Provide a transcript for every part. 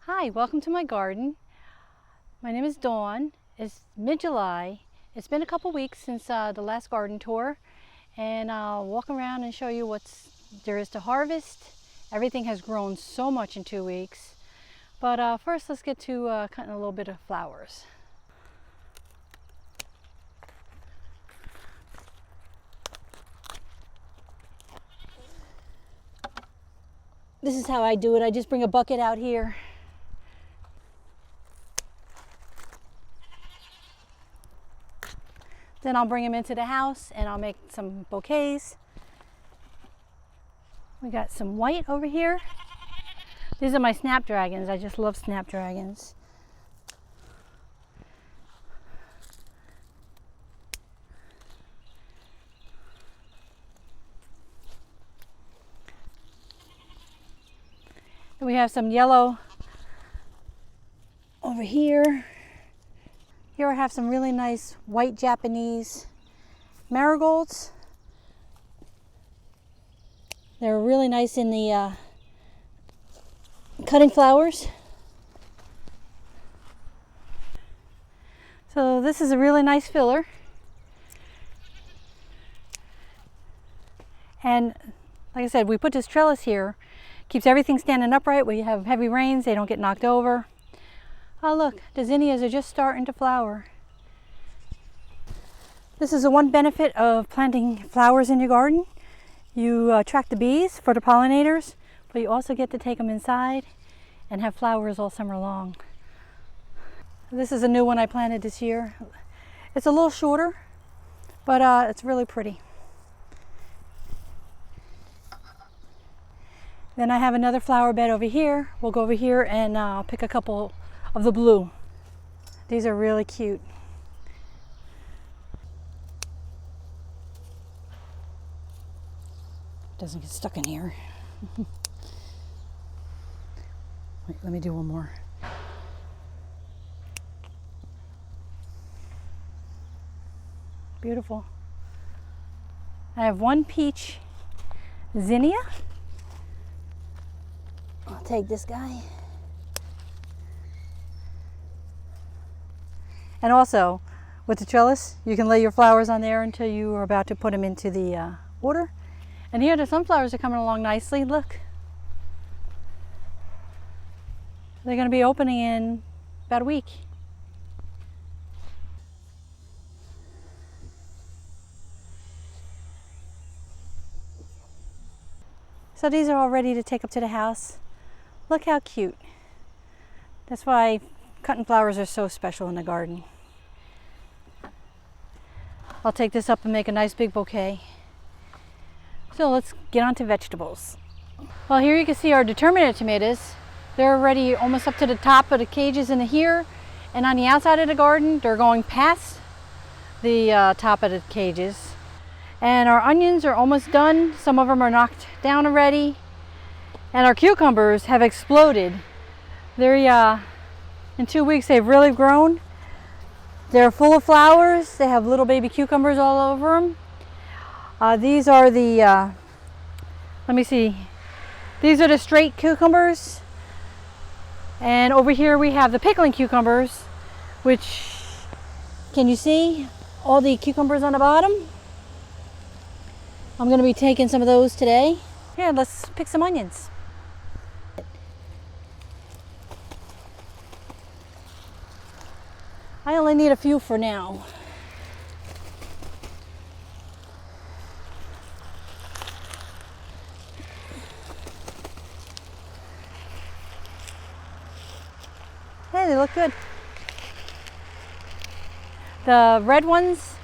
Hi, welcome to my garden. My name is Dawn. It's mid-July. It's been a couple weeks since the last garden tour, and I'll walk around and show you what there is to harvest. Everything has grown so much in 2 weeks. But first let's get to cutting a little bit of flowers. This is how I do it. I just bring a bucket out here. Then I'll bring them into the house and I'll make some bouquets. We got some white over here. These are my snapdragons. I just love snapdragons. And we have some yellow over here. Here I have some really nice white Japanese marigolds. They're really nice in the cutting flowers. So this is a really nice filler. And like I said, we put this trellis here. Keeps everything standing upright. When you have heavy rains, they don't get knocked over. Oh look, the zinnias are just starting to flower. This is the one benefit of planting flowers in your garden. You attract the bees for the pollinators, but you also get to take them inside and have flowers all summer long. This is a new one I planted this year. It's a little shorter, but it's really pretty. Then I have another flower bed over here. We'll go over here and pick a couple of the blue. These are really cute. Doesn't get stuck in here. Wait, let me do one more. Beautiful. I have one peach zinnia. I'll take this guy. And also, with the trellis, you can lay your flowers on there until you are about to put them into the water. And here the sunflowers are coming along nicely. Look. They're going to be opening in about a week. So these are all ready to take up to the house. Look how cute. That's why cutting flowers are so special in the garden. I'll take this up and make a nice big bouquet. So let's get on to vegetables. Well, here you can see our determinate tomatoes. They're already almost up to the top of the cages in here. And on the outside of the garden, they're going past the top of the cages. And our onions are almost done. Some of them are knocked down already. And our cucumbers have exploded. They're in 2 weeks, they've really grown. They're full of flowers. They have little baby cucumbers all over them. These are the, let me see. These are the straight cucumbers. And over here we have the pickling cucumbers, which, can you see all the cucumbers on the bottom? I'm going to be taking some of those today. Here, let's pick some onions. I only need a few for now. Hey, they look good. The red ones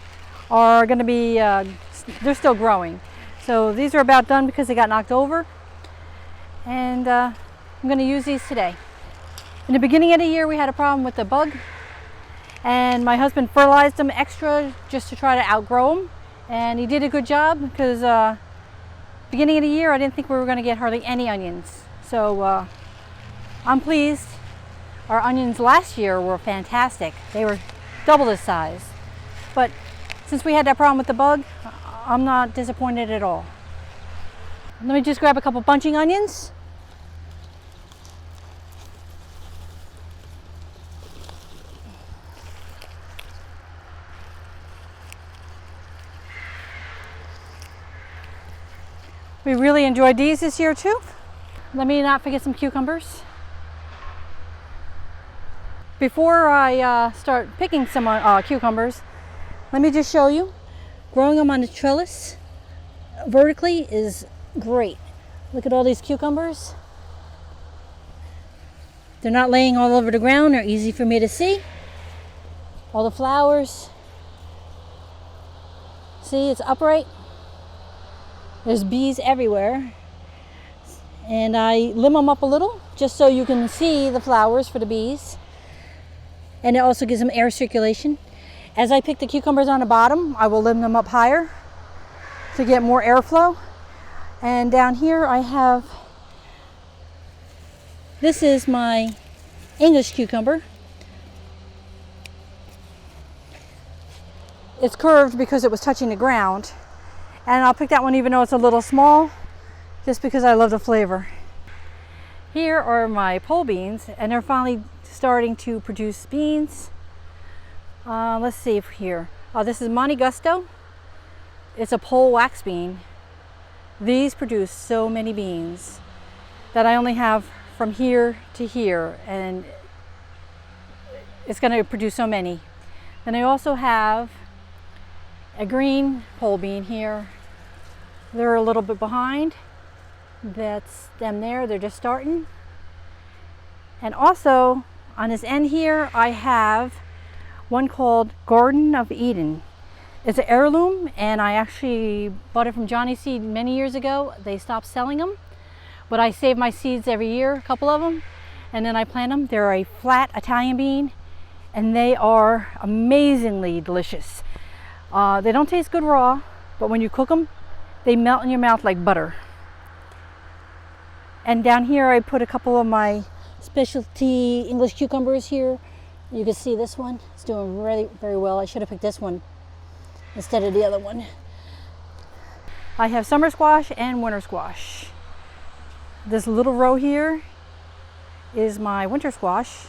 are going to be, they're still growing. So these are about done because they got knocked over. And I'm going to use these today. In the beginning of the year, we had a problem with the bug. And my husband fertilized them extra just to try to outgrow them. And he did a good job because beginning of the year, I didn't think we were going to get hardly any onions. So I'm pleased. Our onions last year were fantastic. They were double this size. But since we had that problem with the bug, I'm not disappointed at all. Let me just grab a couple bunching onions. We really enjoyed these this year too. Let me not forget some cucumbers. Before I start picking some cucumbers, let me just show you. Growing them on the trellis vertically is great. Look at all these cucumbers. They're not laying all over the ground. They're easy for me to see. All the flowers. See, it's upright. There's bees everywhere. And I limb them up a little just so you can see the flowers for the bees. And it also gives them air circulation. As I pick the cucumbers on the bottom, I will limb them up higher to get more airflow. And down here I have, this is my English cucumber. It's curved because it was touching the ground. And I'll pick that one even though it's a little small, just because I love the flavor. Here are my pole beans, and they're finally starting to produce beans. Let's see here. This is Monte Gusto. It's a pole wax bean. These produce so many beans that I only have from here to here, and it's going to produce so many. Then I also have a green pole bean here. They're a little bit behind. That's them there. They're just starting. And also on this end here, I have one called Garden of Eden. It's an heirloom, and I actually bought it from Johnny Seed many years ago. They stopped selling them, but I save my seeds every year, a couple of them, and then I plant them. They're a flat Italian bean, and they are amazingly delicious. They don't taste good raw, but when you cook them, they melt in your mouth like butter. And down here I put a couple of my specialty English cucumbers here. You can see this one. It's doing really very well. I should have picked this one instead of the other one. I have summer squash and winter squash. This little row here is my winter squash.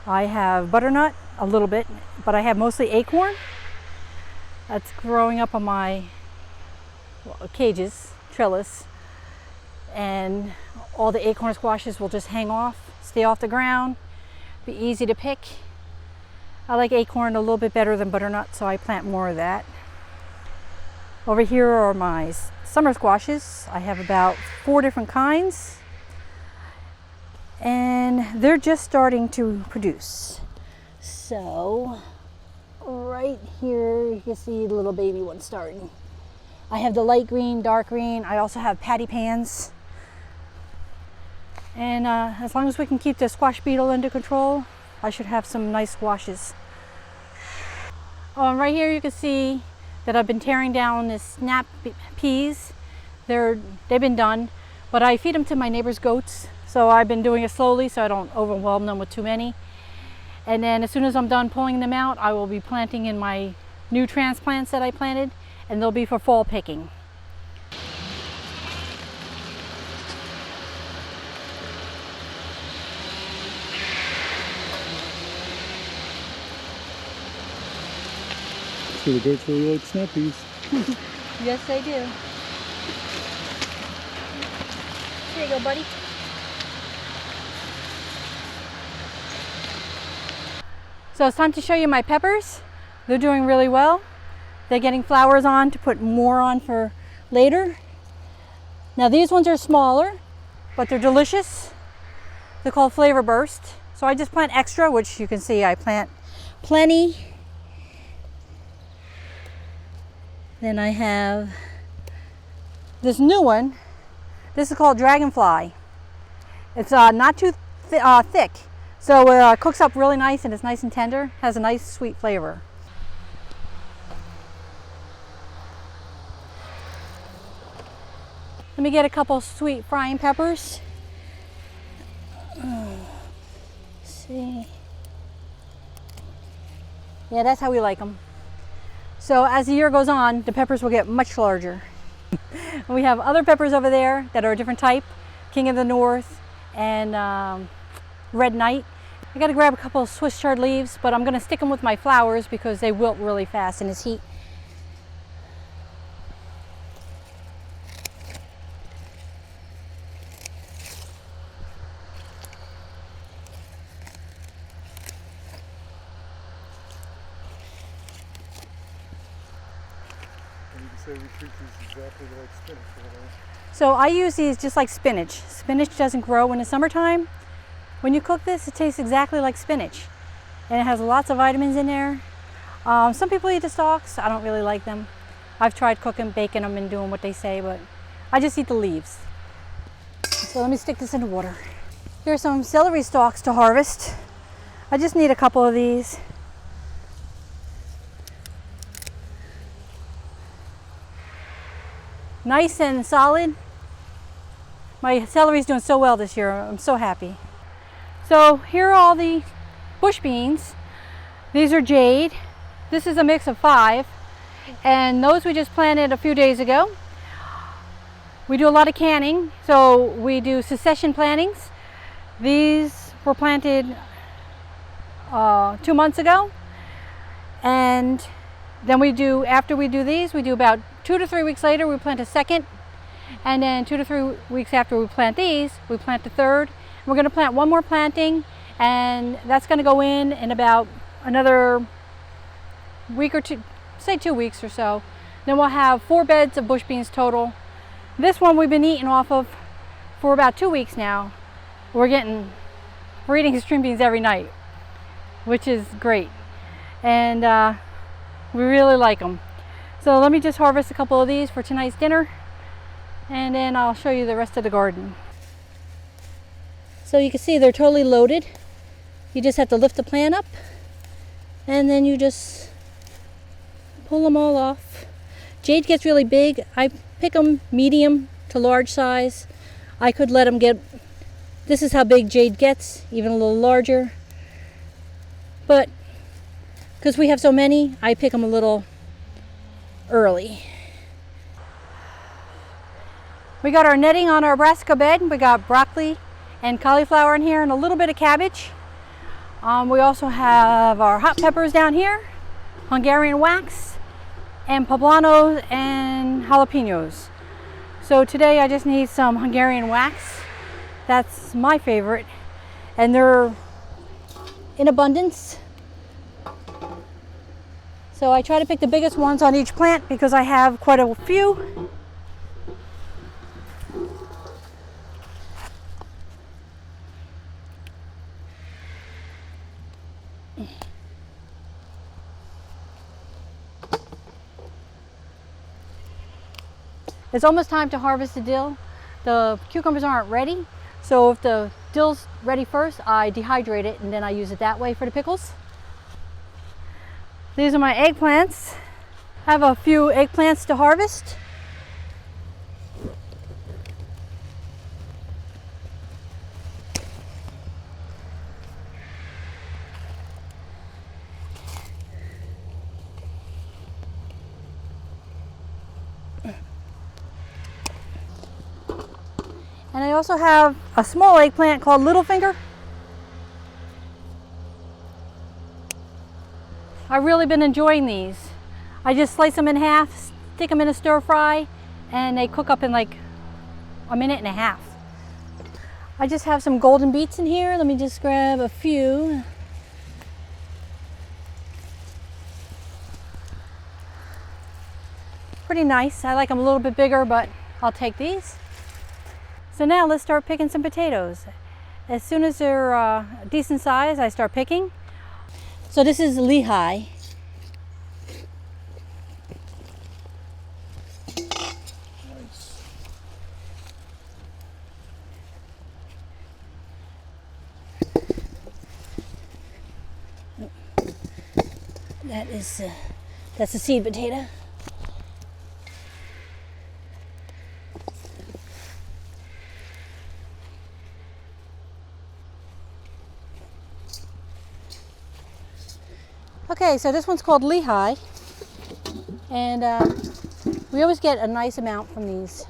I have butternut a little bit, but I have mostly acorn. That's growing up on my cages, trellis, and all the acorn squashes will just hang off, stay off the ground, be easy to pick. I like acorn a little bit better than butternut, so I plant more of that. Over here are my summer squashes. I have about 4 different kinds, and they're just starting to produce. So right here you can see the little baby one starting. I have the light green, dark green. I also have patty pans. And as long as we can keep the squash beetle under control, I should have some nice squashes. Oh, and right here you can see that I've been tearing down this snap peas. They've been done, but I feed them to my neighbor's goats. So I've been doing it slowly so I don't overwhelm them with too many. And then as soon as I'm done pulling them out, I will be planting in my new transplants that I planted, and they'll be for fall picking. So the goats really like snap peas. Yes, they do. Here you go, buddy. So it's time to show you my peppers. They're doing really well. They're getting flowers on to put more on for later. Now these ones are smaller, but they're delicious. They're called Flavor Burst. So I just plant extra, which you can see I plant plenty. Then I have this new one. This is called Dragonfly. It's not too thick, so it cooks up really nice, and it's nice and tender. Has a nice sweet flavor. Let me get a couple sweet frying peppers. Let's see. Yeah, that's how we like them. So as the year goes on, the peppers will get much larger. We have other peppers over there that are a different type, King of the North and Red Knight. I got to grab a couple of Swiss chard leaves, but I'm going to stick them with my flowers because they wilt really fast in this heat. say we treat these exactly like spinach. So I use these just like spinach. Spinach doesn't grow in the summertime. When you cook this, it tastes exactly like spinach. And it has lots of vitamins in there. Some people eat the stalks. I don't really like them. I've tried cooking, baking them, and doing what they say, but I just eat the leaves. So let me stick this in the water. Here's some celery stalks to harvest. I just need a couple of these. Nice and solid. My celery's doing so well this year. I'm so happy. So here are all the bush beans. These are jade. This is a mix of 5. And those we just planted a few days ago. We do a lot of canning, so we do succession plantings. These were planted 2 months ago. And then after we do these, we do about 2 to 3 weeks later, we plant a second. And then 2 to 3 weeks after we plant these, we plant the third. We're going to plant one more planting, and that's going to go in about another week or two, say 2 weeks or so. Then we'll have 4 beds of bush beans total. This one we've been eating off of for about 2 weeks now. We're eating string beans every night, which is great. And we really like them. So let me just harvest a couple of these for tonight's dinner, and then I'll show you the rest of the garden. So you can see they're totally loaded. You just have to lift the plant up, and then you just pull them all off. Jade gets really big. I pick them medium to large size. I could let them get, this is how big jade gets, even a little larger. But because we have so many, I pick them a little early. We got our netting on our brassica bed. We got broccoli and cauliflower in here and a little bit of cabbage. We also have our hot peppers down here, Hungarian wax, and poblanos and jalapenos. So today I just need some Hungarian wax. That's my favorite, and they're in abundance. So I try to pick the biggest ones on each plant because I have quite a few. It's almost time to harvest the dill. The cucumbers aren't ready, so if the dill's ready first, I dehydrate it and then I use it that way for the pickles. These are my eggplants. I have a few eggplants to harvest. And I also have a small eggplant called Little Finger. I've really been enjoying these. I just slice them in half, stick them in a stir fry, and they cook up in like a minute and a half. I just have some golden beets in here. Let me just grab a few. Pretty nice. I like them a little bit bigger, but I'll take these. So now let's start picking some potatoes. As soon as they're a decent size, I start picking. So this is Lehigh. Nice. That's a seed potato. Okay, so this one's called Lehigh, and we always get a nice amount from these.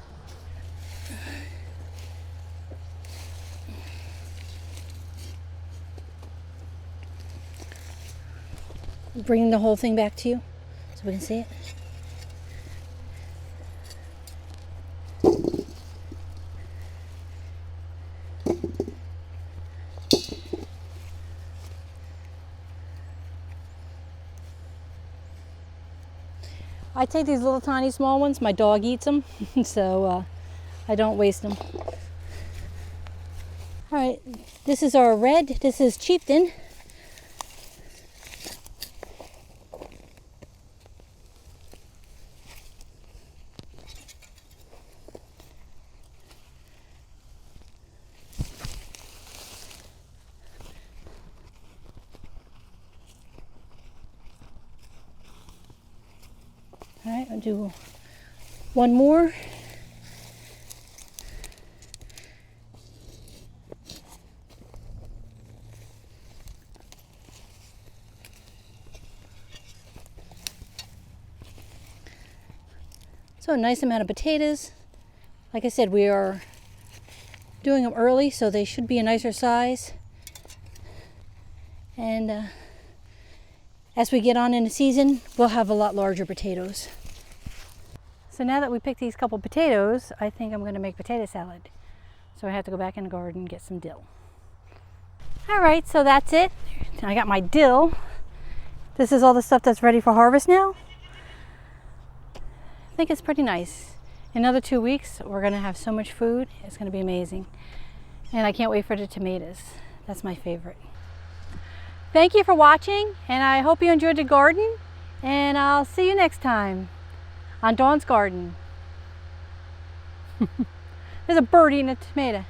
Bringing the whole thing back to you so we can see it. I take these little tiny small ones. My dog eats them, so I don't waste them. All right, this is our red. This is chieftain. All right, I'll do one more. So a nice amount of potatoes. Like I said, we are doing them early, so they should be a nicer size. And as we get on in the season, we'll have a lot larger potatoes. So now that we picked these couple potatoes, I think I'm going to make potato salad. So I have to go back in the garden and get some dill. All right, so that's it. I got my dill. This is all the stuff that's ready for harvest now. I think it's pretty nice. In another 2 weeks, we're going to have so much food. It's going to be amazing. And I can't wait for the tomatoes. That's my favorite. Thank you for watching, and I hope you enjoyed the garden, and I'll see you next time on Dawn's Garden. There's a bird eating a tomato.